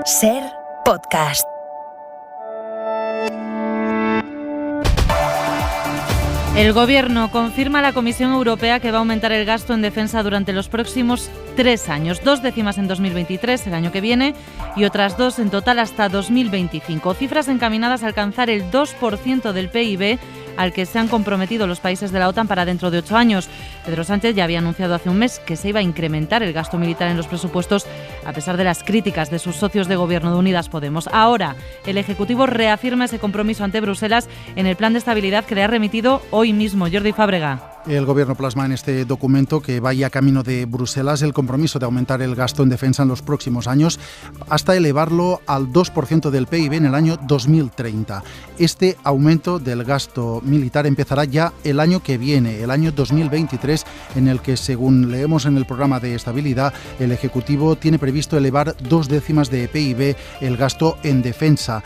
SER Podcast. El Gobierno confirma a la Comisión Europea que va a aumentar el gasto en defensa durante los próximos 3 años. 2 décimas en 2023, el año que viene, y otras 2 en total hasta 2025. Cifras encaminadas a alcanzar el 2% del PIB al que se han comprometido los países de la OTAN para dentro de 8 años. Pedro Sánchez ya había anunciado hace un mes que se iba a incrementar el gasto militar en los presupuestos a pesar de las críticas de sus socios de gobierno de Unidas Podemos. Ahora, el Ejecutivo reafirma ese compromiso ante Bruselas en el plan de estabilidad que le ha remitido hoy mismo. Jordi Fábrega. El Gobierno plasma en este documento que vaya camino de Bruselas el compromiso de aumentar el gasto en defensa en los próximos años hasta elevarlo al 2% del PIB en el año 2030. Este aumento del gasto militar empezará ya el año que viene, el año 2023, en el que, según leemos en el programa de estabilidad, el Ejecutivo tiene previsto elevar 2 décimas de PIB el gasto en defensa.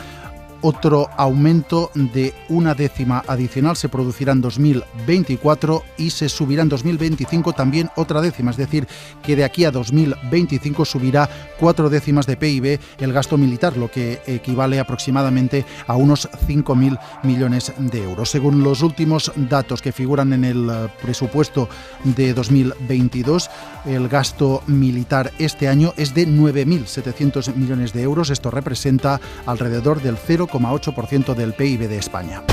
Otro aumento de 1 décima adicional se producirá en 2024 y se subirá en 2025 también otra décima, es decir, que de aquí a 2025 subirá 4 décimas de PIB el gasto militar, lo que equivale aproximadamente a unos 5.000 millones de euros. Según los últimos datos que figuran en el presupuesto de 2022, el gasto militar este año es de 9.700 millones de euros. Esto representa alrededor del 0,8% del PIB de España.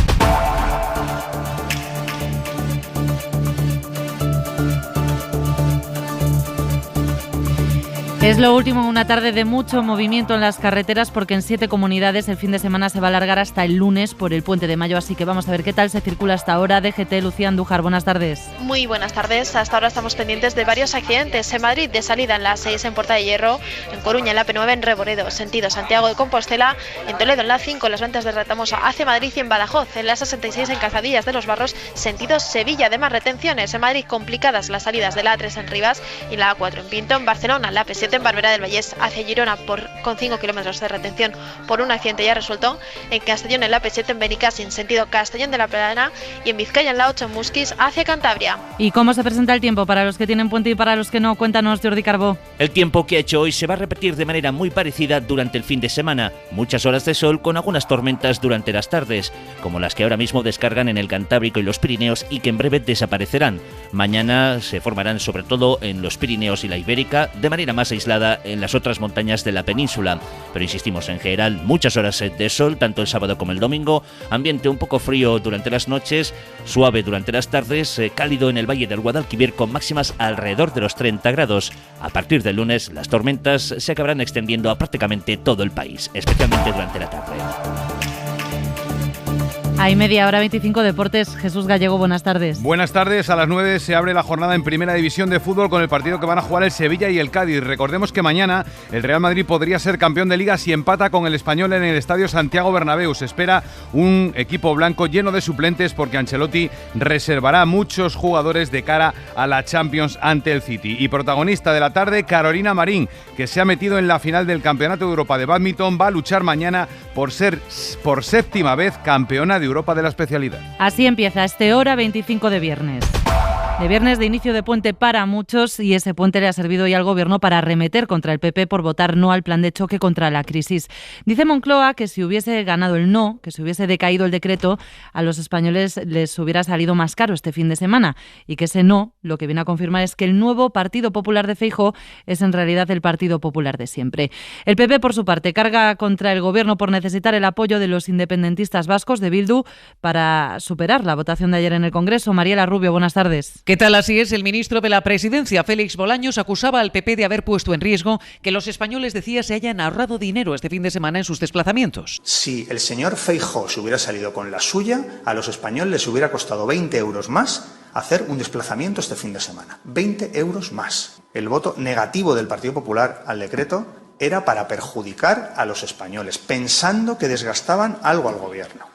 Es lo último en una tarde de mucho movimiento en las carreteras porque en 7 comunidades el fin de semana se va a alargar hasta el lunes por el Puente de Mayo, así que vamos a ver qué tal se circula hasta ahora. DGT, Lucía Andújar, buenas tardes. Muy buenas tardes. Hasta ahora estamos pendientes de varios accidentes. En Madrid, de salida en la 6 en Puerta de Hierro, en Coruña en la P9 en Reboredo, sentido Santiago de Compostela, en Toledo en la 5 en las Ventas de Retamosa hacia Madrid y en Badajoz en la 66 en Calzadillas de los Barros, sentido Sevilla. Además, retenciones en Madrid complicadas las salidas de la A3 en Rivas y la A4 en Pinto, en Barcelona, la P7 en Barberá del Vallés hacia Girona con 5 kilómetros de retención por un accidente ya resuelto, en Castellón en la P7 en Benicàssim sentido Castellón de la Plana y en Vizcaya en la 8 en Musquis hacia Cantabria. ¿Y cómo se presenta el tiempo para los que tienen puente y para los que no? Cuéntanos, Jordi Carbó. El tiempo que ha hecho hoy se va a repetir de manera muy parecida durante el fin de semana. Muchas horas de sol con algunas tormentas durante las tardes, como las que ahora mismo descargan en el Cantábrico y los Pirineos y que en breve desaparecerán. Mañana se formarán sobre todo en los Pirineos y la Ibérica, de manera más aislada en las otras montañas de la península. Pero insistimos, en general, muchas horas de sol, tanto el sábado como el domingo, ambiente un poco frío durante las noches, suave durante las tardes, cálido en el Valle del Guadalquivir con máximas alrededor de los 30 grados. A partir del lunes, las tormentas se acabarán extendiendo a prácticamente todo el país, especialmente durante la tarde. Hay media hora 25 deportes. Jesús Gallego, buenas tardes. Buenas tardes. A las 9 se abre la jornada en Primera División de Fútbol con el partido que van a jugar el Sevilla y el Cádiz. Recordemos que mañana el Real Madrid podría ser campeón de Liga si empata con el Español en el Estadio Santiago Bernabéu. Se espera un equipo blanco lleno de suplentes porque Ancelotti reservará muchos jugadores de cara a la Champions ante el City. Y protagonista de la tarde, Carolina Marín, que se ha metido en la final del Campeonato de Europa de Bádminton, va a luchar mañana por ser por séptima vez campeona de Europa de la especialidad. Así empieza este hora 25 de viernes. De viernes de inicio de puente para muchos, y ese puente le ha servido hoy al Gobierno para arremeter contra el PP por votar no al plan de choque contra la crisis. Dice Moncloa que si hubiese ganado el no, que si hubiese decaído el decreto, a los españoles les hubiera salido más caro este fin de semana, y que ese no lo que viene a confirmar es que el nuevo Partido Popular de Feijóo es en realidad el Partido Popular de siempre. El PP, por su parte, carga contra el Gobierno por necesitar el apoyo de los independentistas vascos de Bildu para superar la votación de ayer en el Congreso. Mariela Rubio, buenas tardes. ¿Qué tal? Así es, el ministro de la Presidencia, Félix Bolaños, acusaba al PP de haber puesto en riesgo que los españoles, decía, se hayan ahorrado dinero este fin de semana en sus desplazamientos. Si el señor Feijóo se hubiera salido con la suya, a los españoles les hubiera costado 20 euros más hacer un desplazamiento este fin de semana. 20 euros más. El voto negativo del Partido Popular al decreto era para perjudicar a los españoles, pensando que desgastaban algo al Gobierno.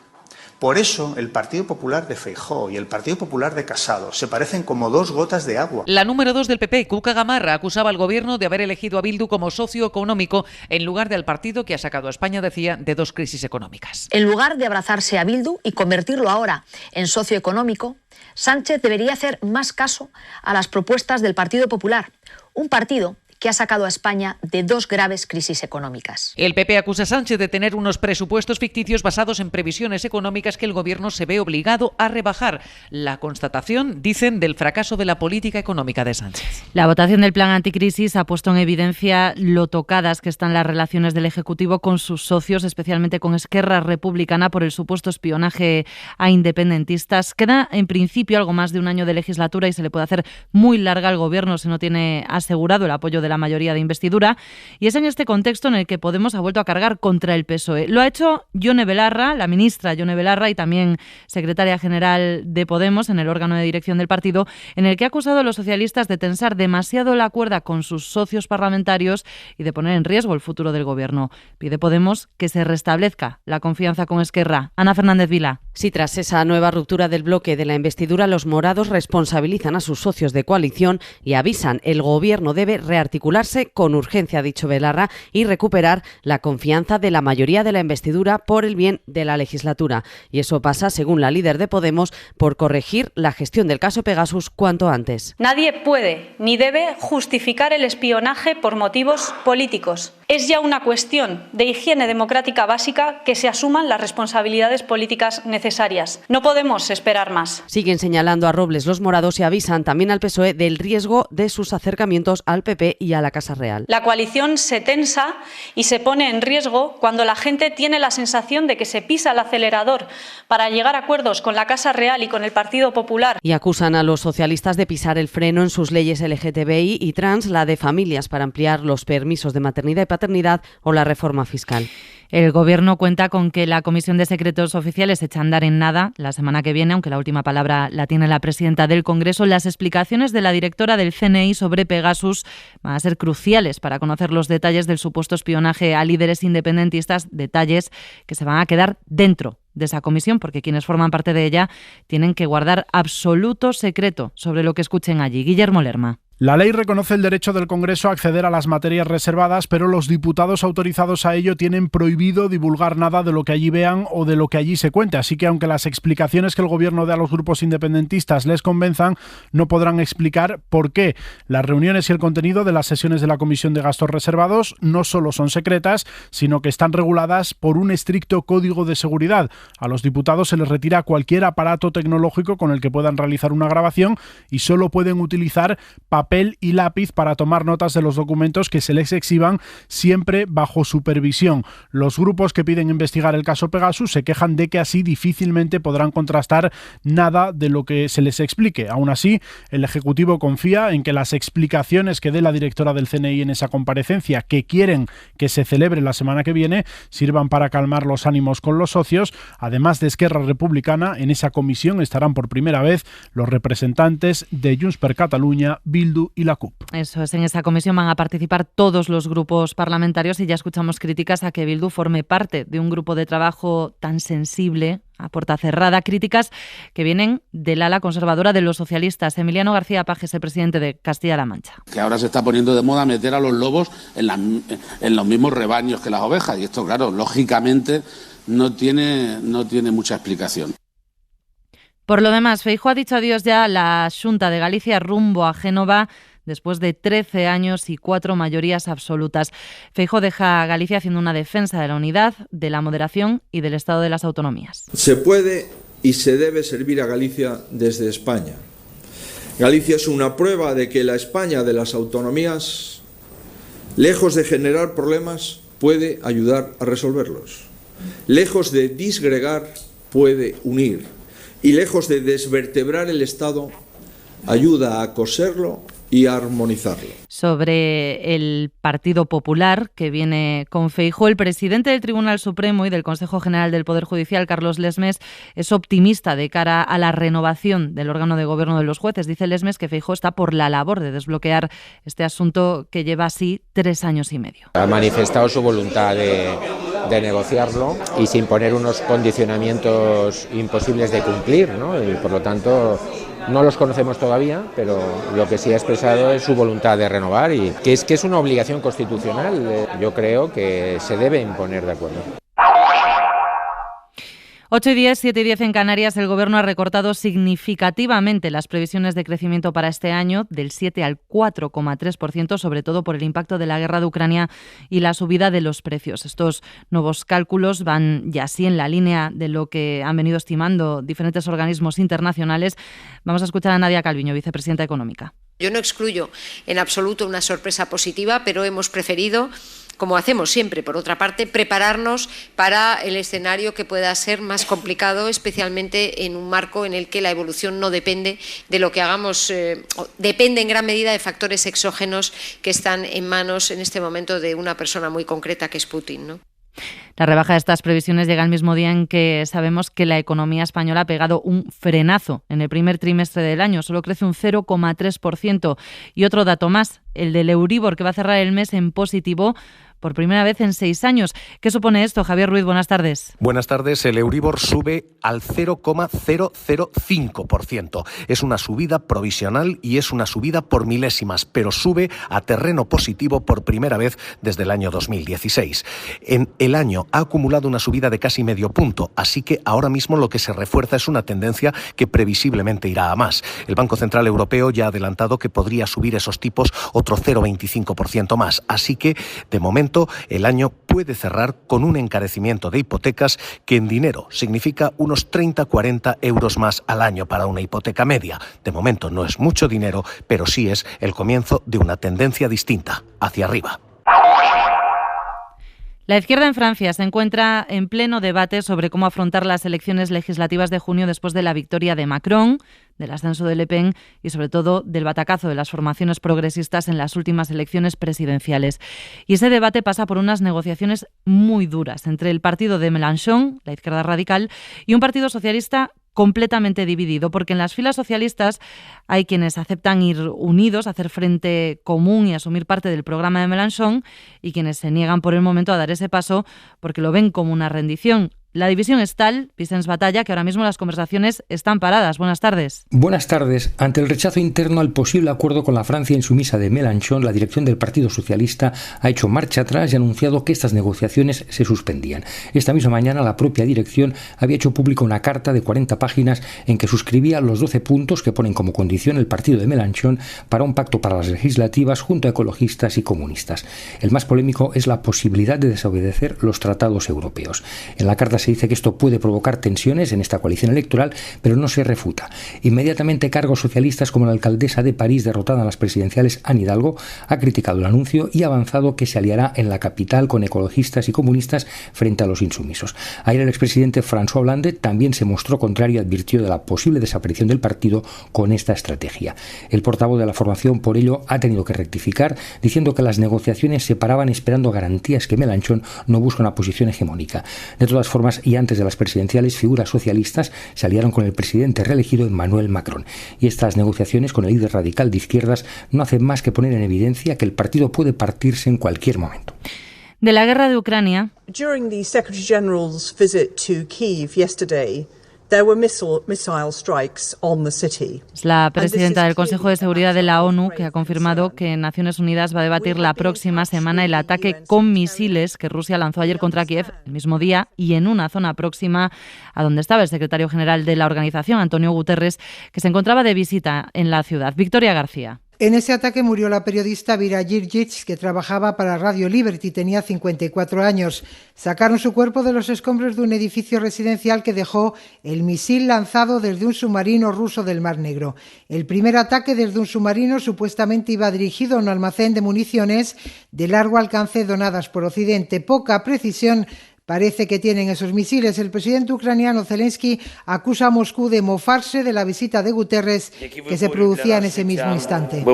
Por eso el Partido Popular de Feijóo y el Partido Popular de Casado se parecen como 2 gotas de agua. La número 2 del PP, Cuca Gamarra, acusaba al Gobierno de haber elegido a Bildu como socio económico en lugar del partido que ha sacado a España, decía, de 2 crisis económicas. En lugar de abrazarse a Bildu y convertirlo ahora en socio económico, Sánchez debería hacer más caso a las propuestas del Partido Popular, un partido que ha sacado a España de 2 graves crisis económicas. El PP acusa a Sánchez de tener unos presupuestos ficticios basados en previsiones económicas que el Gobierno se ve obligado a rebajar. La constatación, dicen, del fracaso de la política económica de Sánchez. La votación del plan anticrisis ha puesto en evidencia lo tocadas que están las relaciones del Ejecutivo con sus socios, especialmente con Esquerra Republicana, por el supuesto espionaje a independentistas. Queda, en principio, algo más de un año de legislatura y se le puede hacer muy larga al Gobierno si no tiene asegurado el apoyo de la mayoría de investidura. Y es en este contexto en el que Podemos ha vuelto a cargar contra el PSOE. Lo ha hecho Yone Belarra, la ministra Yone Belarra, y también secretaria general de Podemos en el órgano de dirección del partido, en el que ha acusado a los socialistas de tensar demasiado la cuerda con sus socios parlamentarios y de poner en riesgo el futuro del Gobierno. Pide Podemos que se restablezca la confianza con Esquerra. Ana Fernández Vila. Sí, tras esa nueva ruptura del bloque de la investidura, los morados responsabilizan a sus socios de coalición y avisan: el Gobierno debe rearticularse con urgencia, ha dicho Belarra, y recuperar la confianza de la mayoría de la investidura por el bien de la legislatura. Y eso pasa, según la líder de Podemos, por corregir la gestión del caso Pegasus cuanto antes. Nadie puede ni debe justificar el espionaje por motivos políticos. Es ya una cuestión de higiene democrática básica que se asuman las responsabilidades políticas necesarias. No podemos esperar más. Siguen señalando a Robles los morados y avisan también al PSOE del riesgo de sus acercamientos al PP y a la Casa Real. La coalición se tensa y se pone en riesgo cuando la gente tiene la sensación de que se pisa el acelerador para llegar a acuerdos con la Casa Real y con el Partido Popular. Y acusan a los socialistas de pisar el freno en sus leyes LGTBI y trans, la de familias para ampliar los permisos de maternidad y paternidad o la reforma fiscal. El Gobierno cuenta con que la Comisión de Secretos Oficiales echa a andar en nada la semana que viene, aunque la última palabra la tiene la presidenta del Congreso. Las explicaciones de la directora del CNI sobre Pegasus van a ser cruciales para conocer los detalles del supuesto espionaje a líderes independentistas, detalles que se van a quedar dentro de esa comisión, porque quienes forman parte de ella tienen que guardar absoluto secreto sobre lo que escuchen allí. Guillermo Lerma. La ley reconoce el derecho del Congreso a acceder a las materias reservadas, pero los diputados autorizados a ello tienen prohibido divulgar nada de lo que allí vean o de lo que allí se cuente. Así que aunque las explicaciones que el Gobierno dé a los grupos independentistas les convenzan, no podrán explicar por qué. Las reuniones y el contenido de las sesiones de la Comisión de Gastos Reservados no solo son secretas, sino que están reguladas por un estricto código de seguridad. A los diputados se les retira cualquier aparato tecnológico con el que puedan realizar una grabación y solo pueden utilizar papel y lápiz para tomar notas de los documentos que se les exhiban, siempre bajo supervisión. Los grupos que piden investigar el caso Pegasus se quejan de que así difícilmente podrán contrastar nada de lo que se les explique. Aún así, el Ejecutivo confía en que las explicaciones que dé la directora del CNI en esa comparecencia, que quieren que se celebre la semana que viene, sirvan para calmar los ánimos con los socios. Además de Esquerra Republicana, en esa comisión estarán por primera vez los representantes de Junts per Catalunya, Bildu y la CUP. Eso es, en esa comisión van a participar todos los grupos parlamentarios y ya escuchamos críticas a que Bildu forme parte de un grupo de trabajo tan sensible, a puerta cerrada, críticas que vienen del ala conservadora de los socialistas. Emiliano García Paje es el presidente de Castilla-La Mancha. Que ahora se está poniendo de moda meter a los lobos en los mismos rebaños que las ovejas, y esto, claro, lógicamente no tiene mucha explicación. Por lo demás, Feijóo ha dicho adiós ya a la Xunta de Galicia rumbo a Génova después de 13 años y 4 mayorías absolutas. Feijóo deja a Galicia haciendo una defensa de la unidad, de la moderación y del Estado de las autonomías. Se puede y se debe servir a Galicia desde España. Galicia es una prueba de que la España de las autonomías, lejos de generar problemas, puede ayudar a resolverlos. Lejos de disgregar, puede unir. Y lejos de desvertebrar el Estado, ayuda a coserlo y a armonizarlo. Sobre el Partido Popular, que viene con Feijóo, el presidente del Tribunal Supremo y del Consejo General del Poder Judicial, Carlos Lesmes, es optimista de cara a la renovación del órgano de gobierno de los jueces. Dice Lesmes que Feijóo está por la labor de desbloquear este asunto que lleva así 3 años y medio. Ha manifestado su voluntad de negociarlo y sin poner unos condicionamientos imposibles de cumplir, ¿no? Y por lo tanto no los conocemos todavía, pero lo que sí ha expresado es su voluntad de renovar y que es una obligación constitucional. Yo creo que se debe imponer de acuerdo. 8:10, 7:10 en Canarias. El Gobierno ha recortado significativamente las previsiones de crecimiento para este año, del 7 al 4,3%, sobre todo por el impacto de la guerra de Ucrania y la subida de los precios. Estos nuevos cálculos van ya así en la línea de lo que han venido estimando diferentes organismos internacionales. Vamos a escuchar a Nadia Calviño, vicepresidenta económica. Yo no excluyo en absoluto una sorpresa positiva, pero hemos preferido, como hacemos siempre, por otra parte, prepararnos para el escenario que pueda ser más complicado, especialmente en un marco en el que la evolución no depende de lo que hagamos, depende en gran medida de factores exógenos que están en manos en este momento de una persona muy concreta que es Putin, ¿no? La rebaja de estas previsiones llega al mismo día en que sabemos que la economía española ha pegado un frenazo en el primer trimestre del año. Solo crece un 0,3%. Y otro dato más, el del Euribor, que va a cerrar el mes en positivo por primera vez en 6 años. ¿Qué supone esto? Javier Ruiz, buenas tardes. Buenas tardes. El Euribor sube al 0,005%. Es una subida provisional y es una subida por milésimas, pero sube a terreno positivo por primera vez desde el año 2016. En el año ha acumulado una subida de casi medio punto, así que ahora mismo lo que se refuerza es una tendencia que previsiblemente irá a más. El Banco Central Europeo ya ha adelantado que podría subir esos tipos otro 0,25% más, así que de momento el año puede cerrar con un encarecimiento de hipotecas que en dinero significa unos 30-40 euros más al año para una hipoteca media. De momento no es mucho dinero, pero sí es el comienzo de una tendencia distinta, hacia arriba. La izquierda en Francia se encuentra en pleno debate sobre cómo afrontar las elecciones legislativas de junio después de la victoria de Macron, del ascenso de Le Pen y sobre todo del batacazo de las formaciones progresistas en las últimas elecciones presidenciales. Y ese debate pasa por unas negociaciones muy duras entre el partido de Mélenchon, la izquierda radical, y un partido socialista completamente dividido, porque en las filas socialistas hay quienes aceptan ir unidos, hacer frente común y asumir parte del programa de Mélenchon, y quienes se niegan por el momento a dar ese paso porque lo ven como una rendición. La división es tal, Vicens Batalla, que ahora mismo las conversaciones están paradas. Buenas tardes. Buenas tardes. Ante el rechazo interno al posible acuerdo con la Francia insumisa de Mélenchon, la dirección del Partido Socialista ha hecho marcha atrás y ha anunciado que estas negociaciones se suspendían. Esta misma mañana la propia dirección había hecho pública una carta de 40 páginas en que suscribía los 12 puntos que ponen como condición el partido de Mélenchon para un pacto para las legislativas junto a ecologistas y comunistas. El más polémico es la posibilidad de desobedecer los tratados europeos. En la carta se dice que esto puede provocar tensiones en esta coalición electoral, pero no se refuta. Inmediatamente cargos socialistas como la alcaldesa de París, derrotada en las presidenciales, Anne Hidalgo, ha criticado el anuncio y ha avanzado que se aliará en la capital con ecologistas y comunistas frente a los insumisos. Ayer el expresidente François Hollande también se mostró contrario y advirtió de la posible desaparición del partido con esta estrategia. El portavoz de la formación, por ello, ha tenido que rectificar, diciendo que las negociaciones se paraban esperando garantías que Mélenchon no busca una posición hegemónica. De todas formas, y antes de las presidenciales, figuras socialistas se aliaron con el presidente reelegido Emmanuel Macron. Y estas negociaciones con el líder radical de izquierdas no hacen más que poner en evidencia que el partido puede partirse en cualquier momento. De la guerra de Ucrania. During the Secretary General's visit to Kyiv yesterday, there were missile strikes on the city. Es la presidenta del Consejo de Seguridad de la ONU que ha confirmado que Naciones Unidas va a debatir la próxima semana el ataque con misiles que Rusia lanzó ayer contra Kiev el mismo día y en una zona próxima a donde estaba el secretario general de la organización, Antonio Guterres, que se encontraba de visita en la ciudad. Victoria García. En ese ataque murió la periodista Vera Jirgic, que trabajaba para Radio Liberty, tenía 54 años. Sacaron su cuerpo de los escombros de un edificio residencial que dejó el misil lanzado desde un submarino ruso del Mar Negro. El primer ataque desde un submarino supuestamente iba dirigido a un almacén de municiones de largo alcance donadas por Occidente. Poca precisión parece que tienen esos misiles. El presidente ucraniano Zelensky acusa a Moscú de mofarse de la visita de Guterres que se producía en ese mismo instante.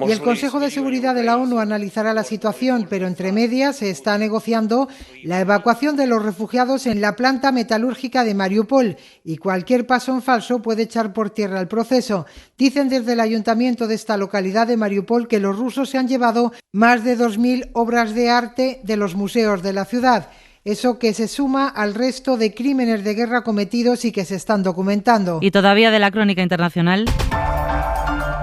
Y el Consejo de Seguridad de la ONU analizará la situación, pero entre medias se está negociando la evacuación de los refugiados en la planta metalúrgica de Mariupol y cualquier paso en falso puede echar por tierra el proceso. Dicen desde el ayuntamiento de esta localidad de Mariupol que los rusos se han llevado más de 2.000 obras de arte de los museos de la ciudad. Eso que se suma al resto de crímenes de guerra cometidos y que se están documentando. Y todavía de la crónica internacional.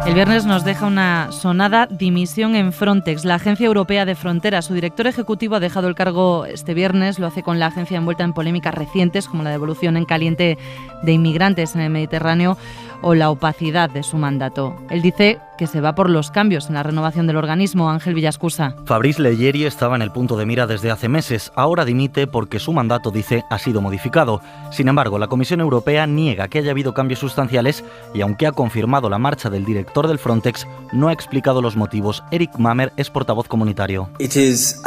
El viernes nos deja una sonada dimisión en Frontex, la Agencia Europea de Fronteras. Su director ejecutivo ha dejado el cargo este viernes, lo hace con la agencia envuelta en polémicas recientes como la devolución en caliente de inmigrantes en el Mediterráneo o la opacidad de su mandato. Él dice que se va por los cambios en la renovación del organismo. Ángel Villascusa. Fabrice Leggeri estaba en el punto de mira desde hace meses. Ahora dimite porque su mandato, dice, ha sido modificado. Sin embargo, la Comisión Europea niega que haya habido cambios sustanciales y, aunque ha confirmado la marcha del director del Frontex, no ha explicado los motivos. Eric Mamer es portavoz comunitario. Es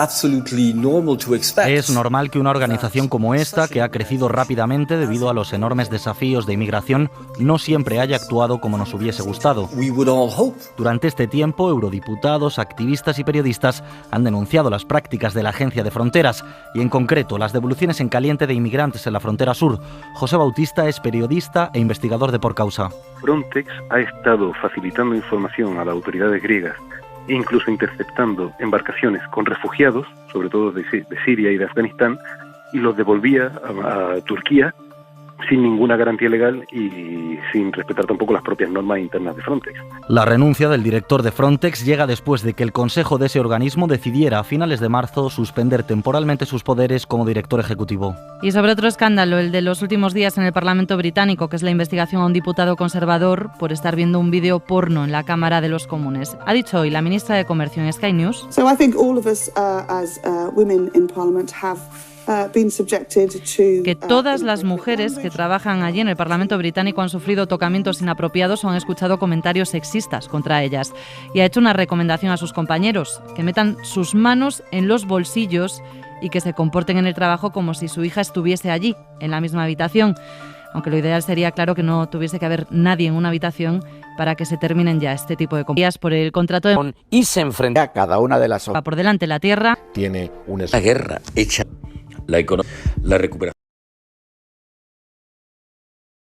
normal que una organización como esta, que ha crecido rápidamente debido a los enormes desafíos de inmigración, no siempre haya actuado como nos hubiese gustado. Durante este tiempo, eurodiputados, activistas y periodistas han denunciado las prácticas de la Agencia de Fronteras y, en concreto, las devoluciones en caliente de inmigrantes en la frontera sur. José Bautista es periodista e investigador de Por Causa. Frontex ha estado facilitando información a las autoridades griegas e incluso interceptando embarcaciones con refugiados, sobre todo de Siria y de Afganistán, y los devolvía a Turquía sin ninguna garantía legal y sin respetar tampoco las propias normas internas de Frontex. La renuncia del director de Frontex llega después de que el consejo de ese organismo decidiera a finales de marzo suspender temporalmente sus poderes como director ejecutivo. Y sobre otro escándalo, el de los últimos días en el Parlamento británico, que es la investigación a un diputado conservador por estar viendo un vídeo porno en la Cámara de los Comunes. Ha dicho hoy la ministra de Comercio en Sky News. So I think all of us as women in Parliament have que todas las mujeres que trabajan allí en el Parlamento británico han sufrido tocamientos inapropiados o han escuchado comentarios sexistas contra ellas. Y ha hecho una recomendación a sus compañeros, que metan sus manos en los bolsillos y que se comporten en el trabajo como si su hija estuviese allí, en la misma habitación. Aunque lo ideal sería, claro, que no tuviese que haber nadie en una habitación para que se terminen ya este tipo de compañías por el contrato de... Y se enfrenta a cada una de las... Va por delante la tierra. Tiene una guerra hecha. La recuperación.